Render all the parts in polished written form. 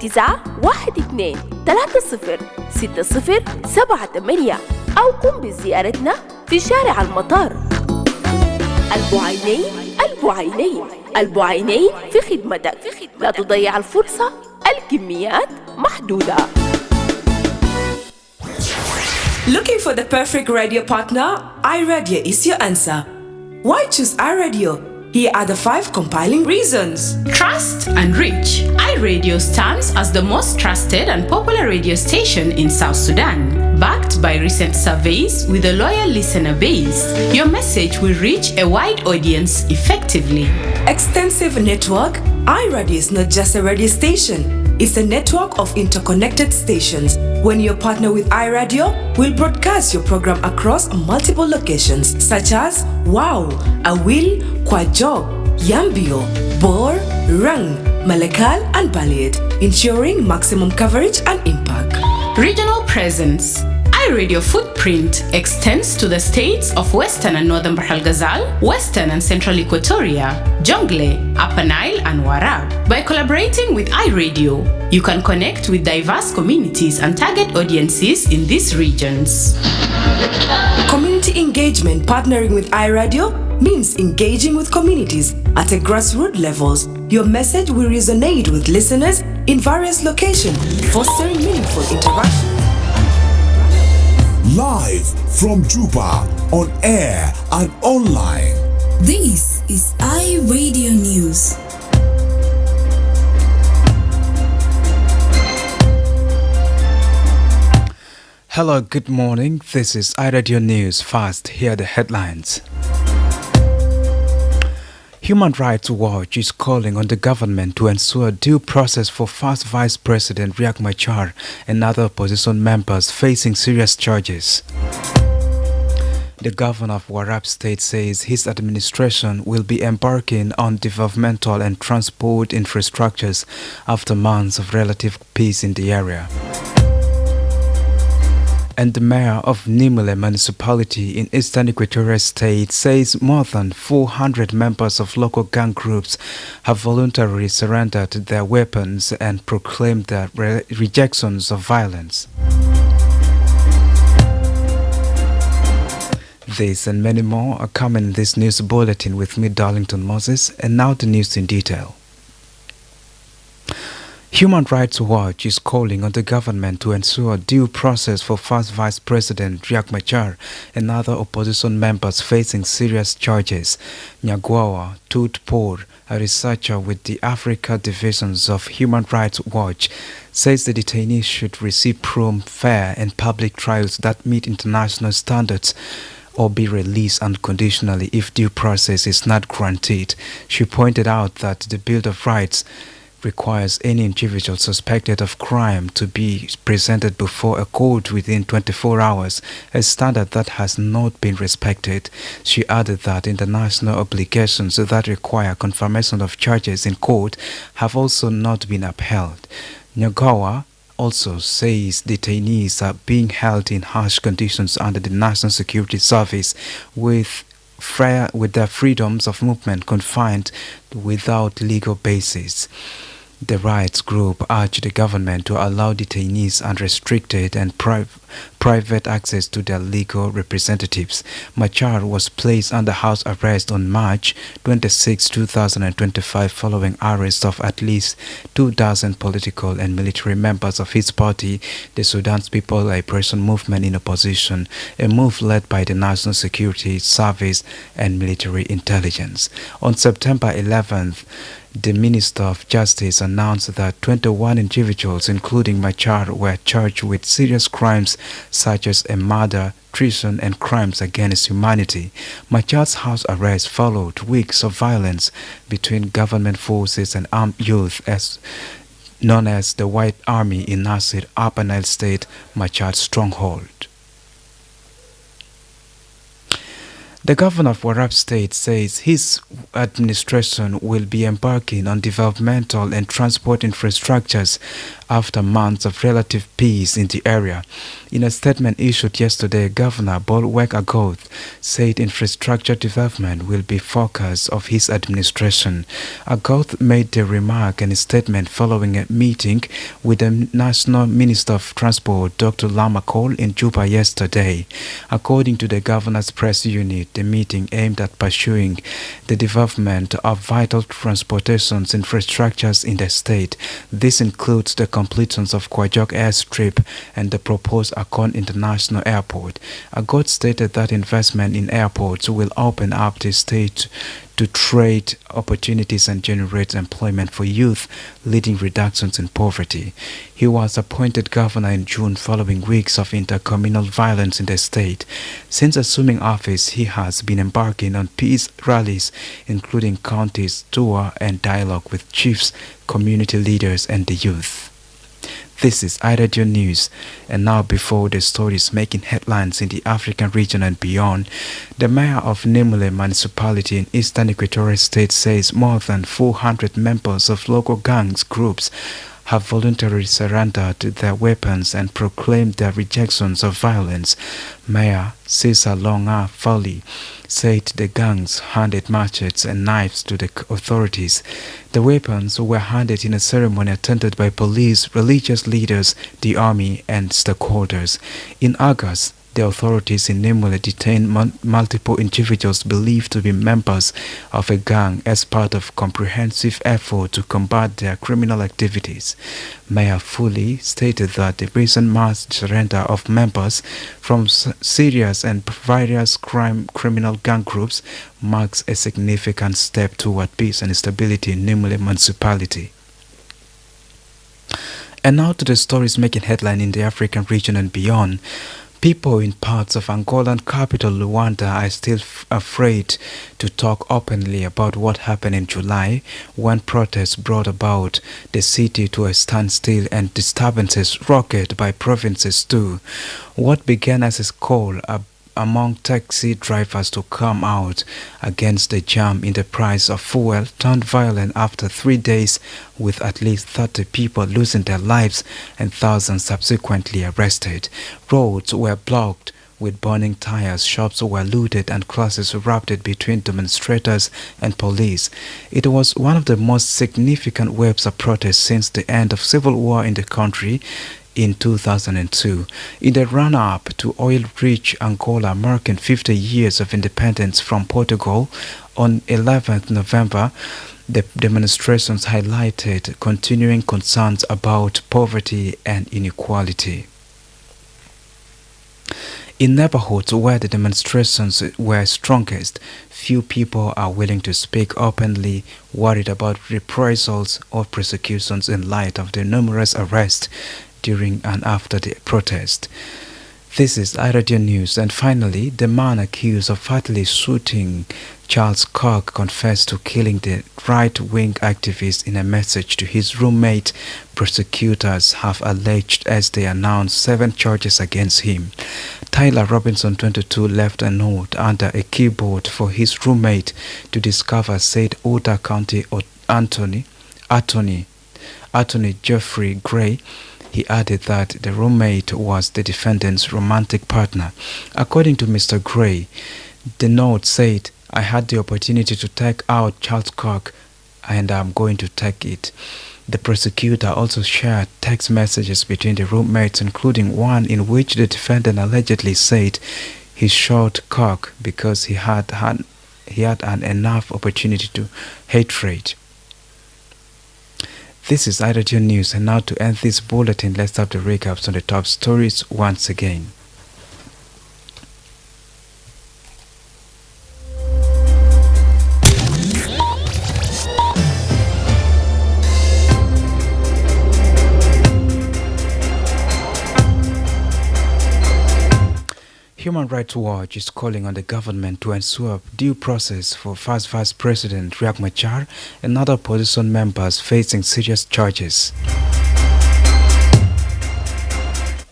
912-30-60-78 أو قم بزيارتنا في شارع المطار. البعينين في خدمتك. لا تضيع الفرصة، الكميات محدودة. Looking for the perfect radio partner? iRadio is your answer. Why choose iRadio? Here are the 5 compelling reasons. Trust and reach. iRadio stands as the most trusted and popular radio station in South Sudan. Backed by recent surveys with a loyal listener base, your message will reach a wide audience effectively. Extensive network. iRadio is not just a radio station. It's a network of interconnected stations. When you partner with iRadio, we'll broadcast your program across multiple locations such as Wow, Awil, Kwajok, Yambio, Bor, Rang, Malakal, and Balad, ensuring maximum coverage and impact. Regional presence. iRadio footprint extends to the states of Western and Northern Bahr el Ghazal, Western and Central Equatoria, Jonglei, Upper Nile, and Warab. By collaborating with iRadio, you can connect with diverse communities and target audiences in these regions. Community engagement. Partnering with iRadio means engaging with communities at a grassroots levels. Your message will resonate with listeners in various locations, fostering meaningful interaction. Live from Juba, on air and online. This is iRadio News. Hello, good morning. This is iRadio News. First, here are the headlines. Human Rights Watch is calling on the government to ensure due process for first Vice President Riek Machar and other opposition members facing serious charges. The governor of Warab State says his administration will be embarking on developmental and transport infrastructures after months of relative peace in the area. And the mayor of Nimule municipality in eastern Equatorial State says more than 400 members of local gang groups have voluntarily surrendered their weapons and proclaimed their rejections of violence. This and many more are coming in this news bulletin with me, Darlington Moses, and now the news in detail. Human Rights Watch is calling on the government to ensure due process for first Vice President Riek Machar and other opposition members facing serious charges. Nyagwawa Tutpour, a researcher with the Africa divisions of Human Rights Watch, says the detainees should receive prompt, fair and public trials that meet international standards or be released unconditionally if due process is not granted. She pointed out that the Bill of Rights requires any individual suspected of crime to be presented before a court within 24 hours, a standard that has not been respected. She added that international obligations that require confirmation of charges in court have also not been upheld. Nyagawa also says detainees are being held in harsh conditions under the National Security Service with their freedoms of movement confined without legal basis. The rights group urged the government to allow detainees unrestricted and private access to their legal representatives. Machar was placed under house arrest on March 26, 2025 following arrest of at least 2,000 political and military members of his party, the Sudan's People Liberation Movement in opposition, a move led by the National Security Service and military intelligence. On September 11th, the Minister of Justice announced that 21 individuals, including Machar, were charged with serious crimes such as a murder, treason, and crimes against humanity. Machar's house arrest followed weeks of violence between government forces and armed youth, known as the White Army in Nasir, Upper Nile State, Machar's stronghold. The governor of Warab State says his administration will be embarking on developmental and transport infrastructures after months of relative peace in the area. In a statement issued yesterday, Governor Bolwek Agoth said infrastructure development will be focus of his administration. Agoth made the remark in a statement following a meeting with the National Minister of Transport, Dr. Lama Cole, in Juba yesterday. According to the governor's press unit, the meeting aimed at pursuing the development of vital transportation infrastructures in the state. This includes the completion of Kwajok Airstrip and the proposed Akon International Airport. Agoth stated that investment in airports will open up the state to trade opportunities and generate employment for youth, leading reductions in poverty. He was appointed governor in June following weeks of intercommunal violence in the state. Since assuming office, he has been embarking on peace rallies, including counties tour and dialogue with chiefs, community leaders, and the youth. This is iRadio News, and now before the stories making headlines in the African region and beyond, the mayor of Nimule municipality in eastern Equatorial State says more than 400 members of local gangs groups have voluntarily surrendered their weapons and proclaimed their rejections of violence. Mayor Cesar Longa Foley said the gangs handed machetes and knives to the authorities. The weapons were handed in a ceremony attended by police, religious leaders, the army, and stakeholders. In August, the authorities in Nimule detained multiple individuals believed to be members of a gang as part of comprehensive effort to combat their criminal activities. Mayor Foley stated that the recent mass surrender of members from serious and various criminal gang groups marks a significant step toward peace and stability in Nimule municipality. And now to the stories making headline in the African region and beyond. People in parts of Angolan capital Luanda are still afraid to talk openly about what happened in July when protests brought about the city to a standstill and disturbances rocketed by provinces too. What began as a call among taxi drivers to come out against the jam in the price of fuel turned violent after 3 days, with at least 30 people losing their lives and thousands subsequently arrested. Roads were blocked with burning tires, shops were looted, and clashes erupted between demonstrators and police. It was one of the most significant waves of protest since the end of civil war in the country in 2002. In the run-up to oil-rich Angola marking 50 years of independence from Portugal, on 11th November, the demonstrations highlighted continuing concerns about poverty and inequality. In neighborhoods where the demonstrations were strongest, few people are willing to speak openly, worried about reprisals or prosecutions in light of the numerous arrests during and after the protest. This is iRadio News. And finally, the man accused of fatally shooting Charles Kirk confessed to killing the right-wing activist in a message to his roommate, prosecutors have alleged, as they announced 7 charges against him. Tyler Robinson, 22, left a note under a keyboard for his roommate to discover, said Utah County Attorney Jeffrey Gray. He added that the roommate was the defendant's romantic partner. According to Mr. Gray, the note said, "I had the opportunity to take out Charles Kirk and I'm going to take it." The prosecutor also shared text messages between the roommates, including one in which the defendant allegedly said he shot Kirk because he had an enough opportunity to hatred. This is iRadio News, and now to end this bulletin, let's have the recaps on the top stories once again. Human Rights Watch is calling on the government to ensure due process for first Vice President Riek Machar and other opposition members facing serious charges.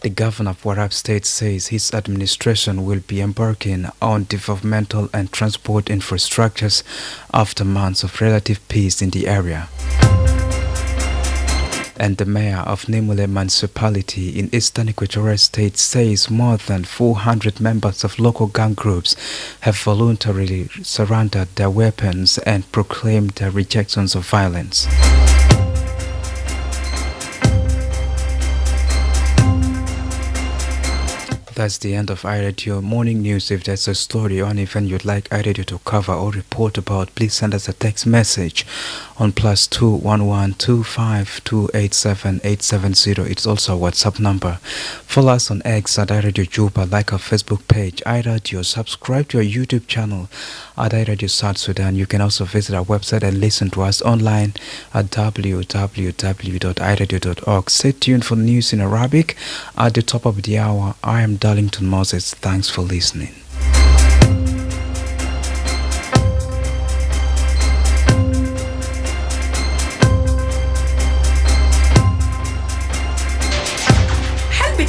The governor of Warab State says his administration will be embarking on developmental and transport infrastructures after months of relative peace in the area. And the mayor of Nimule municipality in eastern Equatorial State says more than 400 members of local gang groups have voluntarily surrendered their weapons and proclaimed their rejections of violence. That's the end of iRadio Morning News. If there's a story or an event you'd like iRadio to cover or report about, please send us a text message on +2 1125 287 870. It's also a WhatsApp number. Follow us on X at iRadio Juba, like our Facebook page, iRadio. Subscribe to our YouTube channel at iRadio South Sudan. You can also visit our website and listen to us online at www.iradio.org. Stay tuned for news in Arabic at the top of the hour. I am Darlington Moses. Thanks for listening.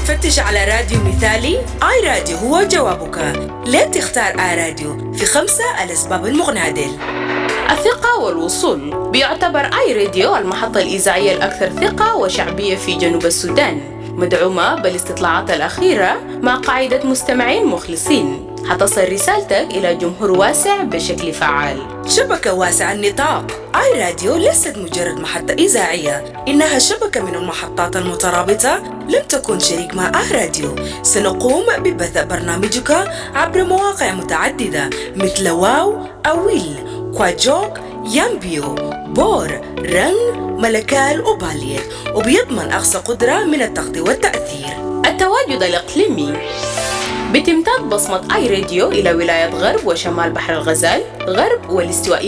تفتش على راديو مثالي؟ آي راديو هو جوابك. ليه تختار آي راديو؟ في 5 الأسباب المغنادل. الثقة والوصول. بيعتبر آي راديو المحطة الإذاعية الأكثر ثقة وشعبية في جنوب السودان، مدعومة بالاستطلاعات الأخيرة مع قاعدة مستمعين مخلصين. حتصل رسالتك إلى جمهور واسع بشكل فعال. شبكة واسعة النطاق. آي راديو ليست مجرد محطة إذاعية، إنها شبكة من المحطات المترابطة. لم تكن شريك مع آي راديو. سنقوم ببث برنامجك عبر مواقع متعددة مثل واو، أويل، كواجوك، يامبيو، بور، رنگ، ملكال وبالير، وبيضمن أقصى قدرة من التغطية والتأثير. التواجد الإقليمي. بتمتد بصمة آي راديو إلى ولاية غرب وشمال بحر الغزال، غرب والاستوائية